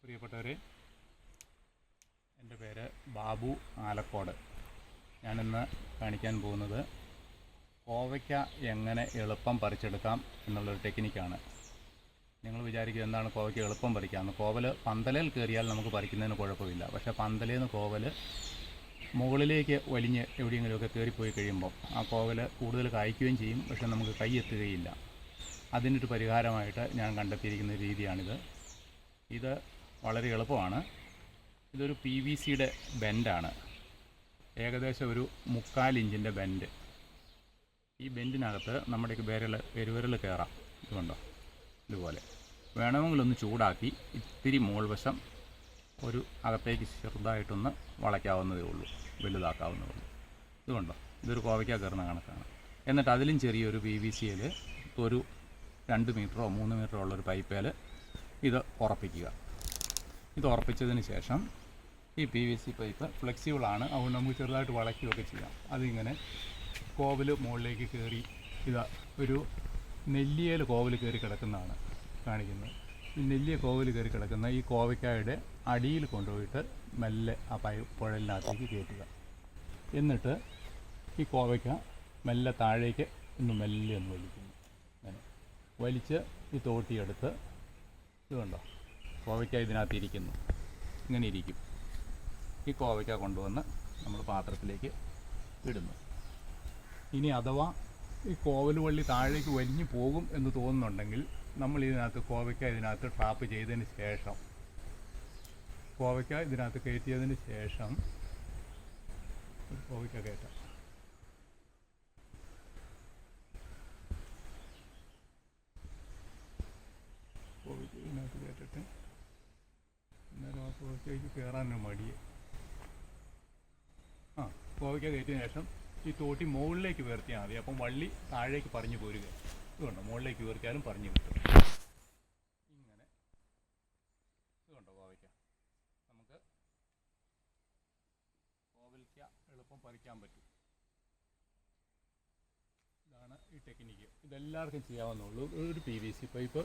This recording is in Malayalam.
പ്രിയപ്പെട്ടവരെ, എൻ്റെ പേര് ബാബു ആലക്കോട്. ഞാനിന്ന് കാണിക്കാൻ പോകുന്നത് കോവയ്ക്ക എങ്ങനെ എളുപ്പം പറിച്ചെടുക്കാം എന്നുള്ളൊരു ടെക്നിക്കാണ്. നിങ്ങൾ വിചാരിക്കും എന്താണ് കോവയ്ക്ക എളുപ്പം പറിക്കാമെന്ന്. കോവൽ പന്തലയിൽ കയറിയാൽ നമുക്ക് പറിക്കുന്നതിന് കുഴപ്പമില്ല. പക്ഷേ പന്തലയിൽ നിന്ന് കോവൽ മുകളിലേക്ക് വലിഞ്ഞ് എവിടെയെങ്കിലുമൊക്കെ കയറിപ്പോയി കഴിയുമ്പോൾ ആ കോവൽ കൂടുതൽ കായ്ക്കുകയും ചെയ്യും, പക്ഷേ നമുക്ക് കൈ എത്തുകയില്ല. അതിനൊരു പരിഹാരമായിട്ട് ഞാൻ കണ്ടെത്തിയിരിക്കുന്ന രീതിയാണിത്. ഇത് വളരെ എളുപ്പമാണ്. ഇതൊരു PVCയുടെ ബെൻഡാണ്, ഏകദേശം ഒരു 3/4 ഇഞ്ചിൻ്റെ ബെൻഡ്. ഈ ബെൻഡിനകത്ത് നമ്മുടെ പെരുവിരൽ കയറാം. ഇതുകൊണ്ടോ, ഇതുപോലെ വേണമെങ്കിലൊന്ന് ചൂടാക്കി ഇത്തിരി മുകൾവശം ഒരു അകത്തേക്ക് ചെറുതായിട്ടൊന്ന് വളയ്ക്കാവുന്നതേ ഉള്ളൂ, വലുതാക്കാവുന്നതേ ഉള്ളൂ. ഇതുകൊണ്ടോ, ഇതൊരു കോവയ്ക്ക കയറുന്ന കണക്കാണ്. എന്നിട്ട് അതിലും ചെറിയൊരു PVCയിൽ ഒരു 2 മീറ്ററോ 3 മീറ്ററോ ഉള്ളൊരു പൈപ്പേൽ ഇത് ഉറപ്പിക്കുക. ഇത് ഉറപ്പിച്ചതിന് ശേഷം ഈ PVC പൈപ്പ് ഫ്ലെക്സിബിളാണ്, അതുകൊണ്ട് നമുക്ക് ചെറുതായിട്ട് വളയ്ക്കുകയൊക്കെ ചെയ്യാം. അതിങ്ങനെ കോവൽ മുകളിലേക്ക് കയറി, ഇതാ ഒരു നെല്ലിയേൽ കോവൽ കയറി കിടക്കുന്നതാണ് കാണിക്കുന്നത്. ഈ നെല്ലിയ കോവൽ കയറി കിടക്കുന്ന ഈ കോവയ്ക്കായുടെ അടിയിൽ കൊണ്ടുപോയിട്ട് മെല്ലെ ആ പുഴലിനകത്തേക്ക് കയറ്റുക. എന്നിട്ട് ഈ കോവയ്ക്ക മെല്ലെ താഴേക്ക് മെല്ലെ ഒന്ന് വലിക്കുന്നു. അങ്ങനെ വലിച്ച് ഈ തോട്ടിയെടുത്ത്, ഇതുകൊണ്ടോ കോവയ്ക്ക ഇതിനകത്ത് ഇരിക്കുന്നു, ഇങ്ങനെ ഇരിക്കും. ഈ കോവയ്ക്ക കൊണ്ടുവന്ന് നമ്മൾ പാത്രത്തിലേക്ക് ഇടുന്നു. ഇനി അഥവാ ഈ കോവൽ വള്ളി താഴേക്ക് വലിഞ്ഞു പോകും എന്ന് തോന്നുന്നുണ്ടെങ്കിൽ നമ്മൾ കോവയ്ക്ക ഇതിനകത്ത് ട്രാപ്പ് ചെയ്തതിന് ശേഷം, കോവയ്ക്ക ഇതിനകത്ത് കയറ്റിയതിന് ശേഷം ഒരു കോവയ്ക്ക കയറ്റാം. കോവയ്ക്ക ഇതിനകത്ത് കയറ്റിട്ട് എന്നാലും ആ കോവയ്ക്കയ്ക്ക് കയറാനൊരു മടിയെ. കോവയ്ക്ക കയറ്റിയതിന് ശേഷം ഈ തോട്ടി മുകളിലേക്ക് ഉയർത്തിയാൽ മതി. അപ്പം വള്ളി താഴേക്ക് പറഞ്ഞു പോരുക. ഇതുകൊണ്ടോ, മുകളിലേക്ക് ഉയർത്തിയാലും പറഞ്ഞു കിട്ടും. ഇങ്ങനെ ഇതുകൊണ്ടോ കോവയ്ക്ക നമുക്ക് കോവയ്ക്ക എളുപ്പം പറിക്കാൻ പറ്റും. ഇതാണ് ഈ ടെക്നിക്ക്. ഇതെല്ലാവർക്കും ചെയ്യാവുന്നുള്ളൂ. ഒരു PVC പൈപ്പ്